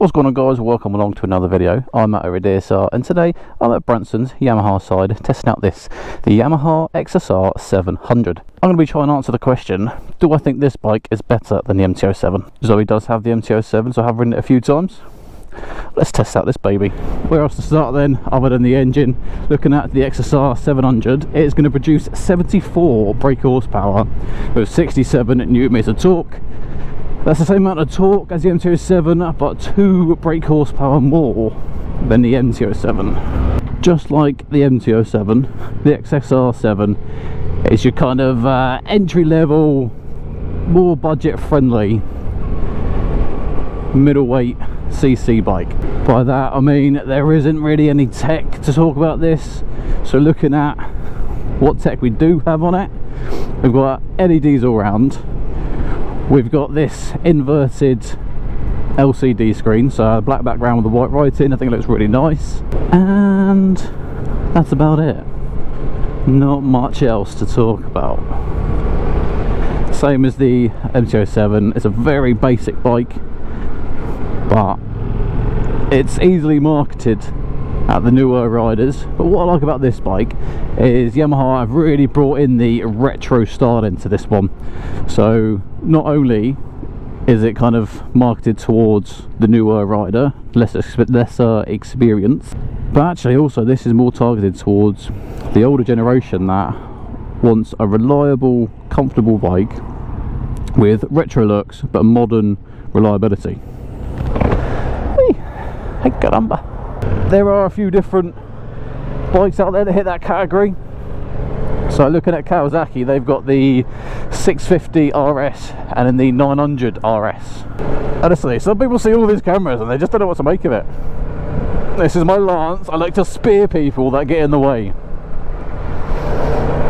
What's going on, guys? Welcome along to another video. I'm Matt over DSR, and today I'm at Branson's Yamaha side testing out the Yamaha XSR700. I'm going to be trying to answer the question, do I think this bike is better than the MT-07? Zoe does have the MT-07, so I have ridden it a few times. Let's test out this baby. Where else to start then, other than the engine? Looking at the XSR700, it's going to produce 74 brake horsepower with 67 newton meters of torque. That's the same amount of torque as the MT-07, but 2 brake horsepower more than the MT-07. Just like the MT-07, the XSR7 is your kind of entry-level, more budget-friendly, middleweight CC bike. By that I mean there isn't really any tech to talk about this. So looking at what tech we do have on it, we've got LEDs all round. We've got this inverted LCD screen, so a black background with the white writing. I think it looks really nice, and that's about it. Not much else to talk about. Same as the MT-07, it's a very basic bike, but it's easily marketed at the newer riders. But what I like about this bike is Yamaha have really brought in the retro style into this one. So not only is it kind of marketed towards the newer rider, lesser experience, but actually also this is more targeted towards the older generation that wants a reliable, comfortable bike with retro looks but modern reliability. Hey, caramba. There are a few different bikes out there that hit that category. So looking at Kawasaki, they've got the 650 RS and then the 900 RS. Honestly, some people see all these cameras and they just don't know what to make of it. This is my lance. I like to spear people that get in the way.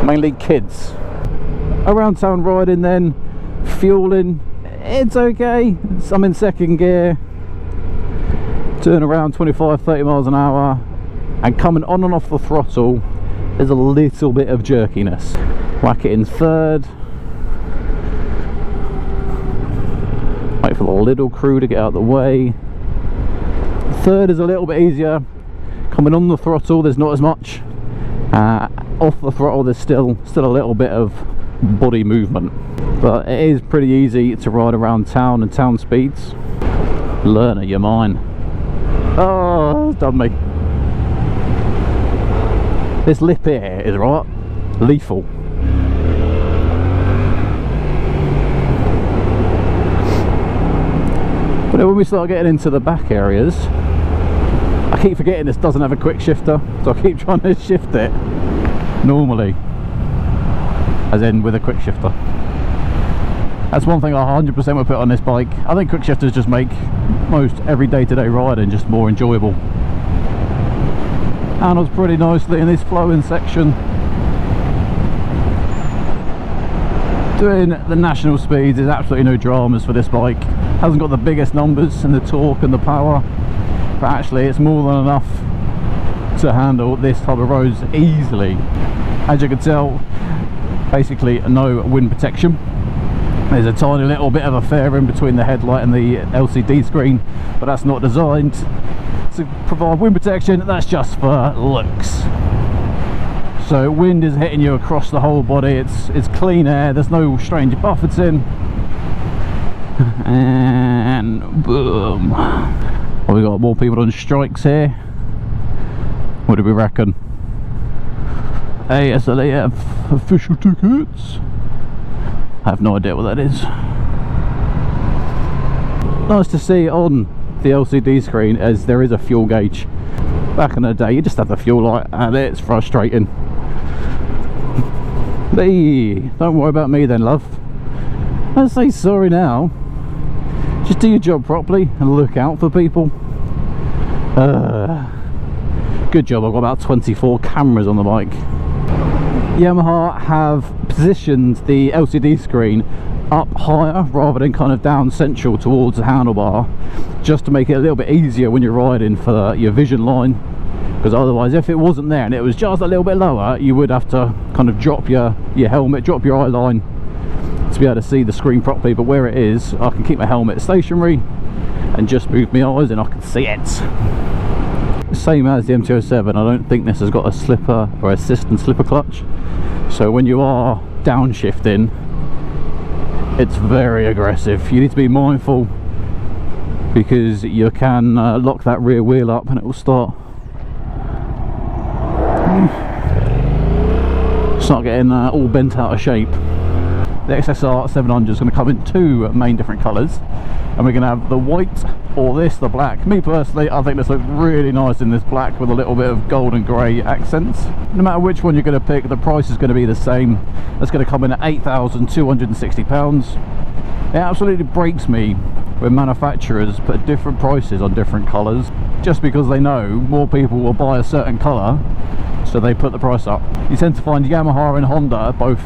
Mainly kids. Around town riding then, fueling, it's okay. I'm in second gear, doing around 25-30 miles an hour, and coming on and off the throttle there's a little bit of jerkiness. Whack it in third, wait for the little crew to get out of the way. Third is a little bit easier. Coming on the throttle there's not as much. Off the throttle there's still a little bit of body movement, but it is pretty easy to ride around town and town speeds. Learner, you're mine. Oh, it's done me. This lip here is right lethal. But then when we start getting into the back areas, I keep forgetting this doesn't have a quick shifter, so I keep trying to shift it normally, as in with a quick shifter. That's one thing I 100% would put on this bike. I think quick shifters just make most every day-to-day riding just more enjoyable. Handles pretty nicely in this flowing section. Doing the national speeds is absolutely no dramas for this bike. Hasn't got the biggest numbers in the torque and the power, but actually it's more than enough to handle this type of roads easily. As you can tell, basically no wind protection. There's a tiny little bit of a flare in between the headlight and the LCD screen, but that's not designed to provide wind protection, that's just for looks. So wind is hitting you across the whole body, it's clean air, there's no strange buffeting, and boom. Well, we got more people on strikes here. What do we reckon? ASLAF official tickets. I have no idea what that is. Nice to see on the LCD screen as there is a fuel gauge. Back in the day you just had the fuel light and it's frustrating. Hey, don't worry about me then, love. Don't say sorry now. Just do your job properly and look out for people. Good job, I've got about 24 cameras on the bike. Yamaha have positioned the LCD screen up higher rather than kind of down central towards the handlebar, just to make it a little bit easier when you're riding for your vision line, because otherwise if it wasn't there and it was just a little bit lower, you would have to kind of drop your helmet, drop your eye line to be able to see the screen properly. But where it is, I can keep my helmet stationary and just moved my eyes and I can see it. Same as the MT-07, I don't think this has got a slipper or assistant slipper clutch, so when you are downshifting it's very aggressive. You need to be mindful because you can lock that rear wheel up and it will start getting all bent out of shape. The XSR700 is going to come in two main different colours, and we're going to have the white or the black. Me personally, I think this looks really nice in this black with a little bit of gold and grey accents. No matter which one you're going to pick, the price is going to be the same. It's going to come in at £8,260. It absolutely breaks me when manufacturers put different prices on different colours just because they know more people will buy a certain colour, so they put the price up. You tend to find Yamaha and Honda both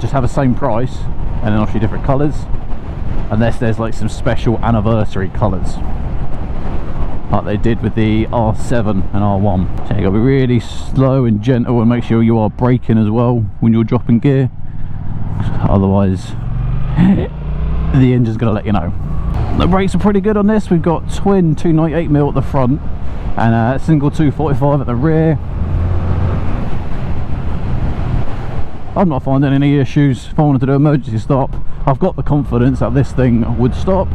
just have the same price and then obviously different colours, unless there's like some special anniversary colours like they did with the R7 and R1. So you got to be really slow and gentle and make sure you are braking as well when you're dropping gear, otherwise the engine's going to let you know. The brakes are pretty good on this. We've got twin 298mm at the front and a single 245 at the rear. I'm not finding any issues. If I wanted to do an emergency stop, I've got the confidence that this thing would stop.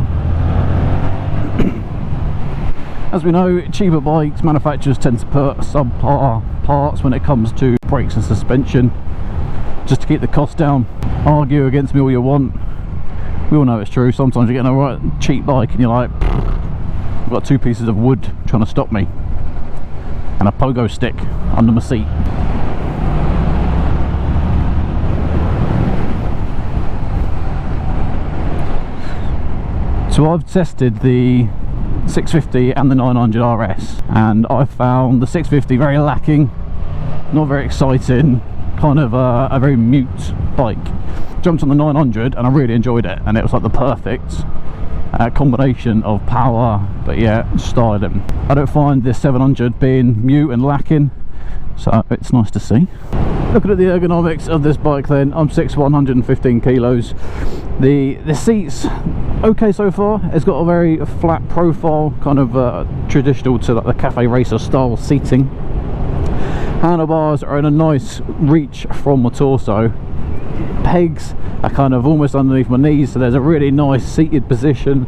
As we know, cheaper bikes, manufacturers tend to put subpar parts when it comes to brakes and suspension, just to keep the cost down. Argue against me all you want, we all know it's true. Sometimes you're getting a right cheap bike and you're like, I've got two pieces of wood trying to stop me and a pogo stick under my seat. So I've tested the 650 and the 900 RS, and I found the 650 very lacking, not very exciting, kind of a very mute bike. Jumped on the 900 and I really enjoyed it, and it was like the perfect combination of power but yeah, styling. I don't find this 700 being mute and lacking, so it's nice to see. Looking at the ergonomics of this bike then, I'm 6'1", 115 kilos. The seats okay so far. It's got a very flat profile, kind of traditional to like the cafe racer style seating. Handlebars are in a nice reach from my torso. Pegs are kind of almost underneath my knees, so there's a really nice seated position.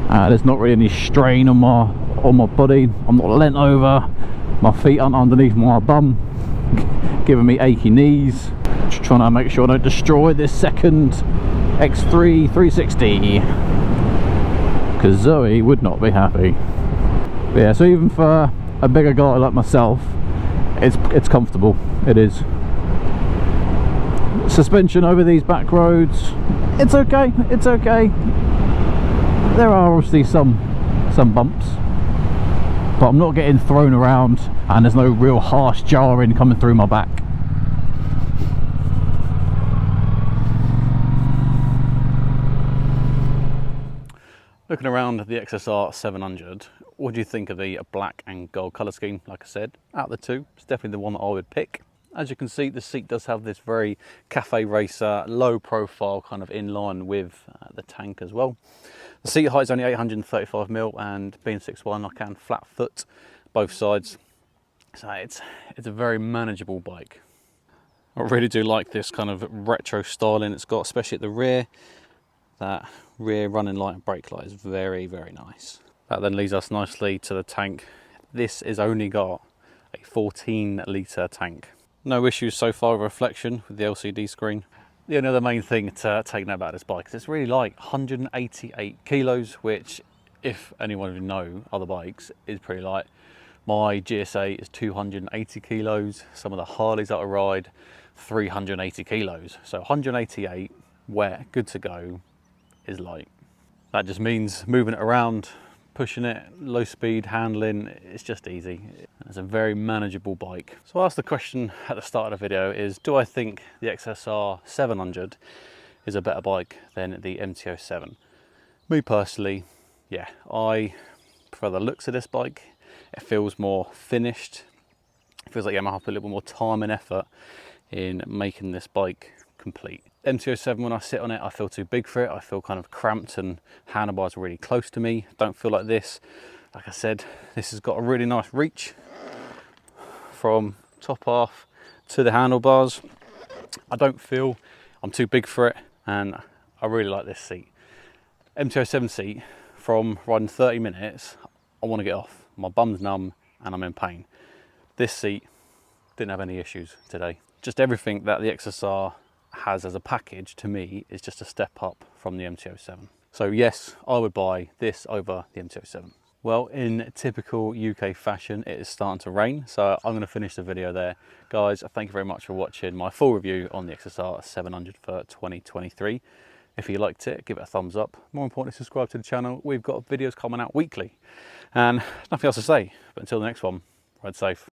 There's not really any strain on my body. I'm not leant over, my feet aren't underneath my bum, giving me achy knees. Just trying to make sure I don't destroy this second X3 360, because Zoe would not be happy. But yeah, so even for a bigger guy like myself, it's comfortable. It is. Suspension over these back roads, it's okay. It's okay. There are obviously some bumps, but I'm not getting thrown around, and there's no real harsh jarring coming through my back. Looking around the XSR700, what do you think of the black and gold colour scheme? Like I said, out of the two, it's definitely the one that I would pick. As you can see, the seat does have this very cafe racer, low profile, kind of in line with the tank as well. The seat height is only 835mm, and being 6'1", I can flat foot both sides. So it's a very manageable bike. I really do like this kind of retro styling it's got, especially at the rear. That rear running light and brake light is very, very nice. That then leads us nicely to the tank. This has only got a 14-litre tank. No issues so far with reflection with the LCD screen. The only other main thing to take note about this bike is it's really light, 188 kilos, which, if anyone of you know other bikes, is pretty light. My GSA is 280 kilos. Some of the Harleys that I ride, 380 kilos. So 188, wet, good to go, is light. That just means moving it around, pushing it, low speed, handling, it's just easy. It's a very manageable bike. So I asked the question at the start of the video is, do I think the XSR700 is a better bike than the MT-07? Me personally, yeah, I prefer the looks of this bike. It feels more finished. It feels like Yamaha put a little more time and effort in making this bike complete. MT-07, when I sit on it, I feel too big for it. I feel kind of cramped and handlebars are really close to me. Don't feel like this. Like I said, this has got a really nice reach from top half to the handlebars. I don't feel I'm too big for it, and I really like this seat. MT-07 seat, from riding 30 minutes, I want to get off. My bum's numb and I'm in pain. This seat didn't have any issues today. Just everything that the XSR has as a package, to me, is just a step up from the MT-07. So yes, I would buy this over the MT-07. Well, in typical UK fashion, it is starting to rain, so I'm going to finish the video there. Guys, thank you very much for watching my full review on the XSR700 for 2023. If you liked it, give it a thumbs up. More importantly, subscribe to the channel. We've got videos coming out weekly. And nothing else to say, but until the next one, ride safe.